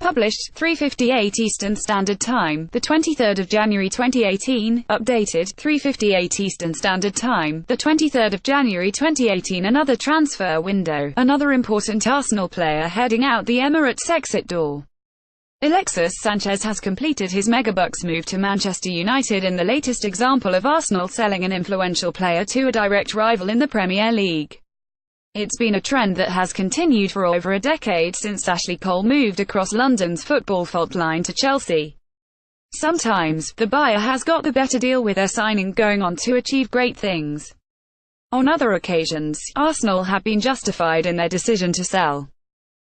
Published, 3:58 Eastern Standard Time, the 23rd of January 2018. Updated, 3:58 Eastern Standard Time, the 23rd of January 2018. Another transfer window. Another important Arsenal player heading out the Emirates exit door. Alexis Sanchez has completed his megabucks move to Manchester United in the latest example of Arsenal selling an influential player to a direct rival in the Premier League. It's been a trend that has continued for over a decade since Ashley Cole moved across London's football fault line to Chelsea. Sometimes, the buyer has got the better deal with their signing going on to achieve great things. On other occasions, Arsenal have been justified in their decision to sell.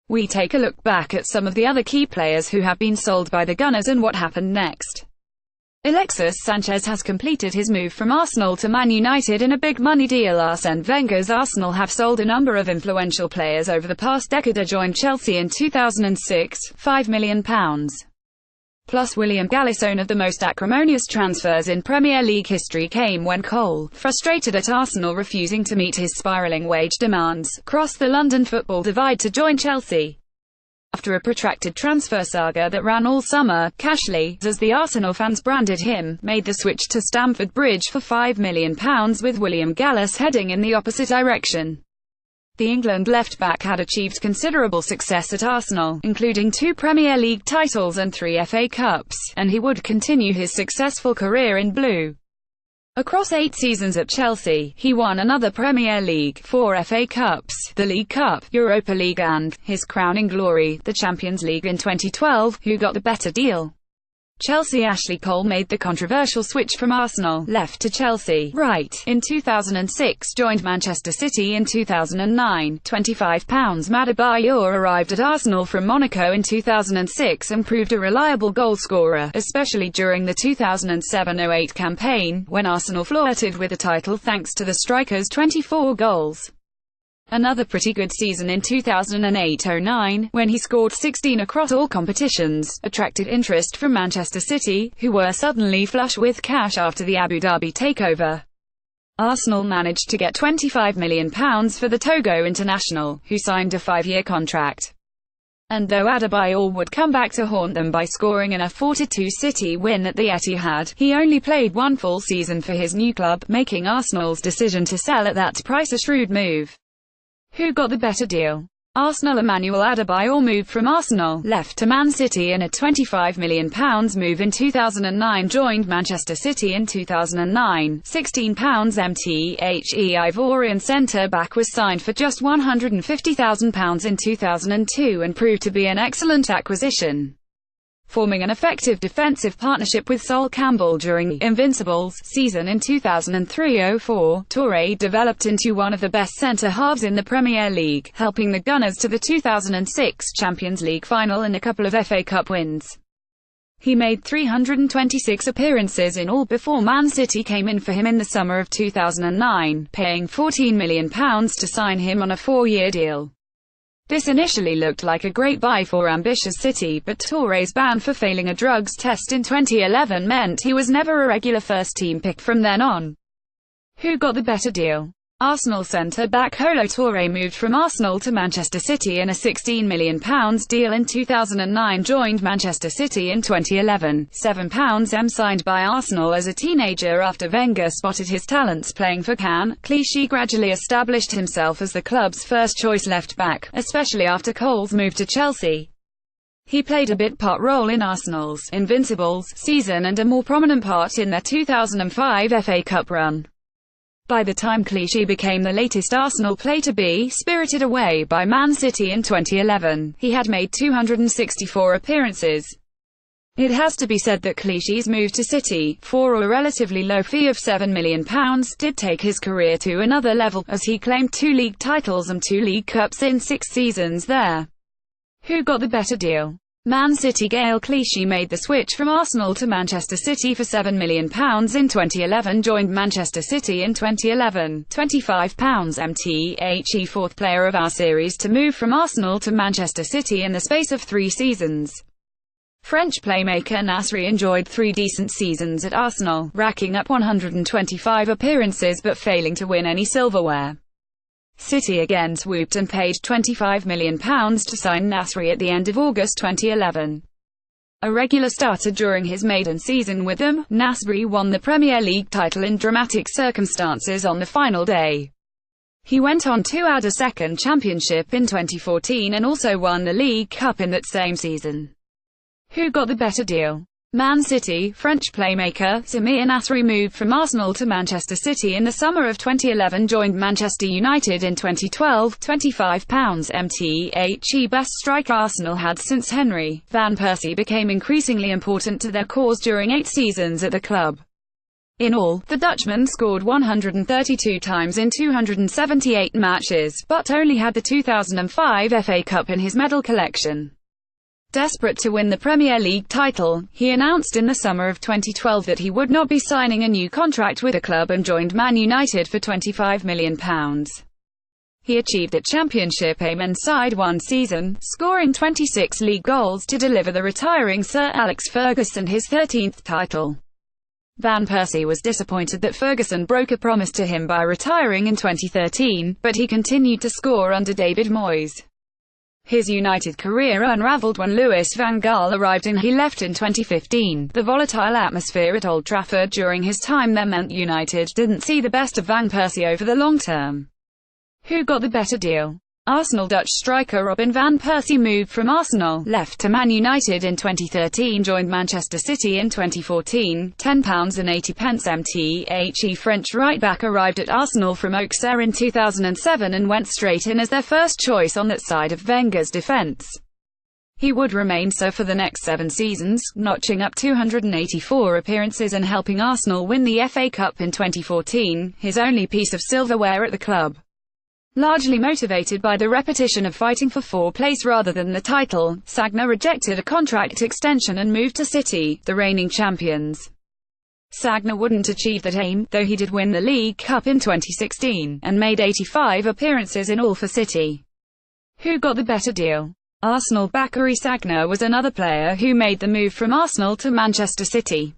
We take a look back at some of the other key players who have been sold by the Gunners and what happened next. Alexis Sanchez has completed his move from Arsenal to Man United in a big money deal. Arsene Wenger's Arsenal have sold a number of influential players over the past decade. Joined Chelsea in 2006, £5 million. Plus William Gallas. One of the most acrimonious transfers in Premier League history came when Cole, frustrated at Arsenal refusing to meet his spiralling wage demands, crossed the London football divide to join Chelsea. After a protracted transfer saga that ran all summer, Cashley, as the Arsenal fans branded him, made the switch to Stamford Bridge for £5 million, with William Gallas heading in the opposite direction. The England left-back had achieved considerable success at Arsenal, including 2 Premier League titles and 3 FA Cups, and he would continue his successful career in blue. Across 8 seasons at Chelsea, he won another Premier League, 4 FA Cups, the League Cup, Europa League and, his crowning glory, the Champions League in 2012. Who got the better deal? Chelsea. Ashley Cole made the controversial switch from Arsenal, left to Chelsea, right, in 2006, joined Manchester City in 2009, £25. Adebayor arrived at Arsenal from Monaco in 2006 and proved a reliable goalscorer, especially during the 2007-08 campaign, when Arsenal flirted with the title thanks to the striker's 24 goals. Another pretty good season in 2008-09, when he scored 16 across all competitions, attracted interest from Manchester City, who were suddenly flush with cash after the Abu Dhabi takeover. Arsenal managed to get £25 million for the Togo international, who signed a 5-year contract. And though Adebayor would come back to haunt them by scoring in a 4-2 City win at the Etihad, he only played 1 full season for his new club, making Arsenal's decision to sell at that price a shrewd move. Who got the better deal? Arsenal. Emmanuel Adebayor moved from Arsenal, left to Man City in a £25 million move in 2009, joined Manchester City in 2009, £16 MTHE. Ivorian centre-back was signed for just £150,000 in 2002 and proved to be an excellent acquisition. Forming an effective defensive partnership with Sol Campbell during the Invincibles season in 2003-04, Touré developed into one of the best centre-halves in the Premier League, helping the Gunners to the 2006 Champions League final and a couple of FA Cup wins. He made 326 appearances in all before Man City came in for him in the summer of 2009, paying £14 million to sign him on a 4-year deal. This initially looked like a great buy for ambitious City, but Touré's ban for failing a drugs test in 2011 meant he was never a regular first-team pick from then on. Who got the better deal? Arsenal centre-back Kolo Touré moved from Arsenal to Manchester City in a £16 million deal in 2009, joined Manchester City in 2011, £7 signed by Arsenal as a teenager after Wenger spotted his talents playing for Cannes. Clichy gradually established himself as the club's first-choice left-back, especially after Cole's move to Chelsea. He played a bit-part role in Arsenal's Invincibles season and a more prominent part in their 2005 FA Cup run. By the time Clichy became the latest Arsenal player to be spirited away by Man City in 2011, he had made 264 appearances. It has to be said that Clichy's move to City, for a relatively low fee of £7 million, did take his career to another level, as he claimed 2 league titles and 2 League Cups in 6 seasons there. Who got the better deal? Man City. Gaël Clichy made the switch from Arsenal to Manchester City for £7 million in 2011, joined Manchester City in 2011, £25 MTHE. 4th player of our series to move from Arsenal to Manchester City in the space of 3 seasons. French playmaker Nasri enjoyed 3 decent seasons at Arsenal, racking up 125 appearances but failing to win any silverware. City again swooped and paid £25 million to sign Nasri at the end of August 2011. A regular starter during his maiden season with them, Nasri won the Premier League title in dramatic circumstances on the final day. He went on to add a second championship in 2014 and also won the League Cup in that same season. Who got the better deal? Man City. French playmaker Samir Nasri moved from Arsenal to Manchester City in the summer of 2011, joined Manchester United in 2012, £25 MTHE best striker Arsenal had since Henry. Van Persie became increasingly important to their cause during 8 seasons at the club. In all, the Dutchman scored 132 times in 278 matches, but only had the 2005 FA Cup in his medal collection. Desperate to win the Premier League title, he announced in the summer of 2012 that he would not be signing a new contract with the club and joined Man United for £25 million. He achieved that championship aim inside one season, scoring 26 league goals to deliver the retiring Sir Alex Ferguson his 13th title. Van Persie was disappointed that Ferguson broke a promise to him by retiring in 2013, but he continued to score under David Moyes. His United career unravelled when Louis van Gaal arrived and he left in 2015. The volatile atmosphere at Old Trafford during his time there meant United didn't see the best of Van Persie over the long term. Who got the better deal? Arsenal. Dutch striker Robin van Persie moved from Arsenal, left to Man United in 2013, joined Manchester City in 2014, £10.80 MTHE. French right-back arrived at Arsenal from Auxerre in 2007 and went straight in as their first choice on that side of Wenger's defence. He would remain so for the next 7 seasons, notching up 284 appearances and helping Arsenal win the FA Cup in 2014, his only piece of silverware at the club. Largely motivated by the repetition of fighting for 4th place rather than the title, Sagna rejected a contract extension and moved to City, the reigning champions. Sagna wouldn't achieve that aim, though he did win the League Cup in 2016, and made 85 appearances in all for City. Who got the better deal? Arsenal. Bakary Sagna was another player who made the move from Arsenal to Manchester City.